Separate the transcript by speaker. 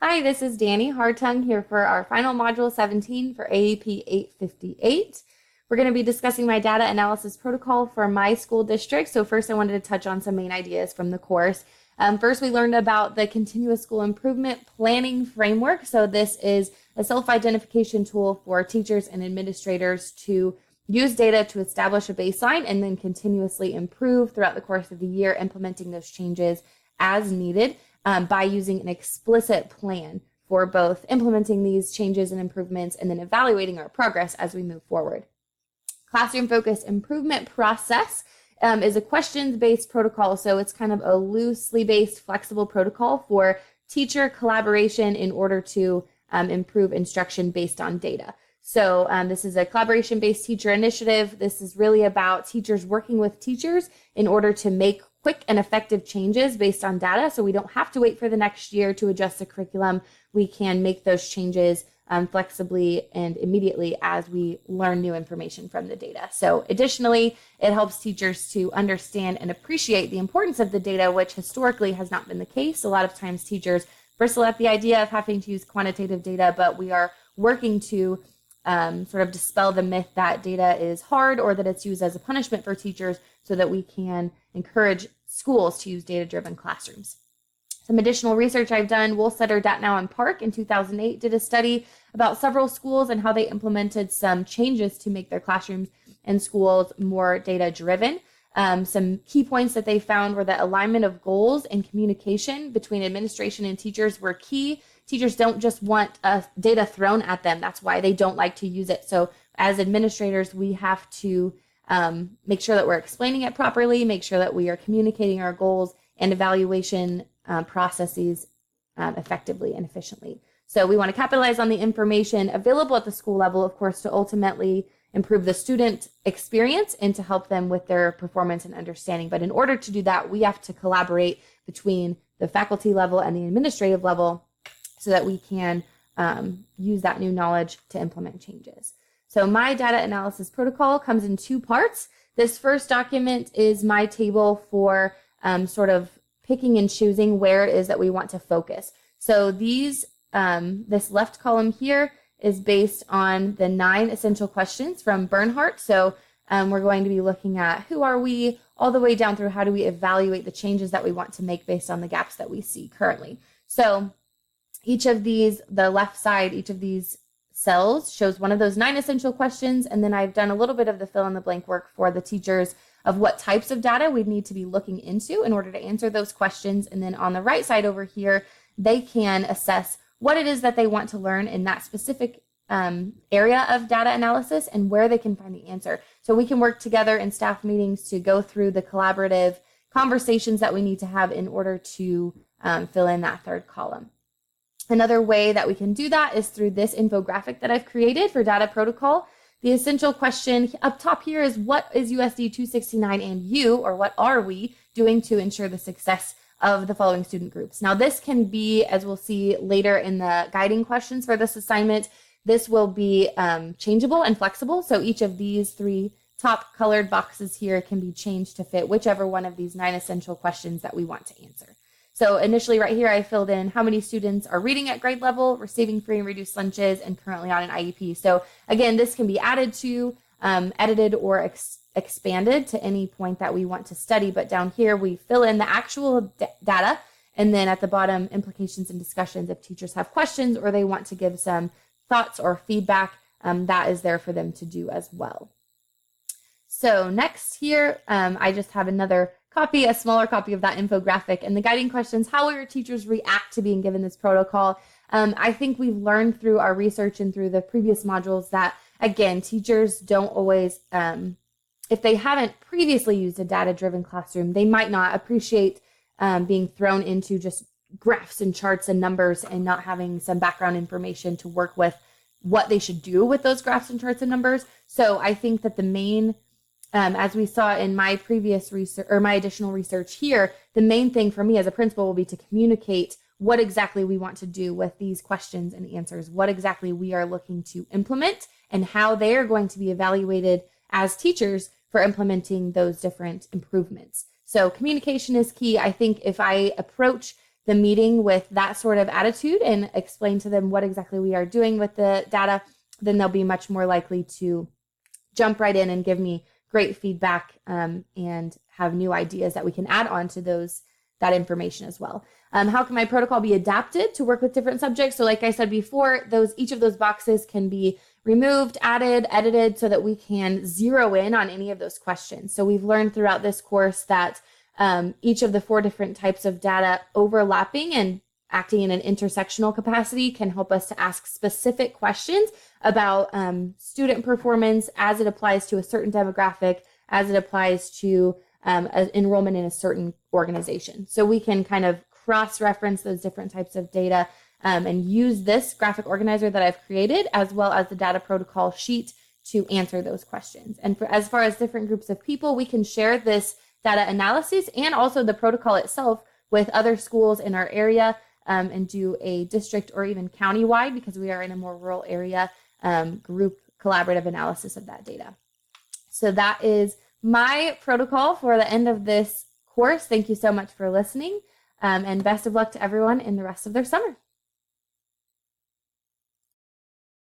Speaker 1: Hi, this is Dani Hartung here for our final module 17 for AEP 858. We're going to be discussing my data analysis protocol for my school district. So first I wanted to touch on some main ideas from the course. First, we learned about the continuous school improvement planning framework. So this is a self-identification tool for teachers and administrators to use data to establish a baseline and then continuously improve throughout the course of the year, implementing those changes as needed by using an explicit plan for both implementing these changes and improvements and then evaluating our progress as we move forward. Classroom-focused improvement process is a questions-based protocol, so it's kind of a loosely based, flexible protocol for teacher collaboration in order to improve instruction based on data. So this is a collaboration-based teacher initiative. This is really about teachers working with teachers in order to make quick and effective changes based on data. So we don't have to wait for the next year to adjust the curriculum. We can make those changes flexibly and immediately as we learn new information from the data. So additionally, it helps teachers to understand and appreciate the importance of the data, which historically has not been the case. A lot of times teachers bristle at the idea of having to use quantitative data, but we are working to sort of dispel the myth that data is hard or that it's used as a punishment for teachers so that we can encourage schools to use data-driven classrooms. Some additional research I've done, Woolsetter, Datnow, and Park in 2008 did a study about several schools and how they implemented some changes to make their classrooms and schools more data-driven. Some key points that they found were that alignment of goals and communication between administration and teachers were key. Teachers don't just want data thrown at them. That's why they don't like to use it. So as administrators, we have to make sure that we're explaining it properly, make sure that we are communicating our goals and evaluation processes effectively and efficiently. So we want to capitalize on the information available at the school level, of course, to ultimately improve the student experience and to help them with their performance and understanding. But in order to do that, we have to collaborate between the faculty level and the administrative level so that we can use that new knowledge to implement changes. So my data analysis protocol comes in two parts. This first document is my table for sort of picking and choosing where it is that we want to focus. So this left column here is based on the 9 essential questions from Bernhardt. So we're going to be looking at who are we all the way down through how do we evaluate the changes that we want to make based on the gaps that we see currently. So each of these, the left side, each of these cells shows one of those 9 essential questions. And then I've done a little bit of the fill in the blank work for the teachers of what types of data we need to be looking into in order to answer those questions. And then on the right side over here, they can assess what it is that they want to learn in that specific area of data analysis and where they can find the answer. So we can work together in staff meetings to go through the collaborative conversations that we need to have in order to fill in that third column. Another way that we can do that is through this infographic that I've created for data protocol. The essential question up top here is what is USD 269 and you, or what are we doing to ensure the success of the following student groups? Now this can be, as we'll see later in the guiding questions for this assignment, this will be changeable and flexible. So each of these 3 top colored boxes here can be changed to fit whichever one of these 9 essential questions that we want to answer. So initially right here, I filled in how many students are reading at grade level, receiving free and reduced lunches, and currently on an IEP. So again, this can be added to, edited, or expanded to any point that we want to study. But down here, we fill in the actual data. And then at the bottom, implications and discussions if teachers have questions or they want to give some thoughts or feedback, that is there for them to do as well. So next here, I just have another copy, a smaller copy of that infographic, and the guiding questions: how will your teachers react to being given this protocol? I think we've learned through our research and through the previous modules that, again, teachers don't always, if they haven't previously used a data-driven classroom, they might not appreciate being thrown into just graphs and charts and numbers and not having some background information to work with what they should do with those graphs and charts and numbers. So I think that the main as we saw in my previous research or my additional research here, the main thing for me as a principal will be to communicate what exactly we want to do with these questions and answers, what exactly we are looking to implement, and how they are going to be evaluated as teachers for implementing those different improvements. So communication is key. I think if I approach the meeting with that sort of attitude and explain to them what exactly we are doing with the data, then they'll be much more likely to jump right in and give me great feedback and have new ideas that we can add on to that information as well. How can my protocol be adapted to work with different subjects? So like I said before, each of those boxes can be removed, added, edited so that we can zero in on any of those questions. So we've learned throughout this course that each of the 4 different types of data overlapping and acting in an intersectional capacity can help us to ask specific questions about student performance as it applies to a certain demographic, as it applies to enrollment in a certain organization. So we can kind of cross-reference those different types of data and use this graphic organizer that I've created as well as the data protocol sheet to answer those questions. And as far as different groups of people, we can share this data analysis and also the protocol itself with other schools in our area and do a district or even county-wide, because we are in a more rural area, group collaborative analysis of that data. So that is my protocol for the end of this course. Thank you so much for listening, and best of luck to everyone in the rest of their summer.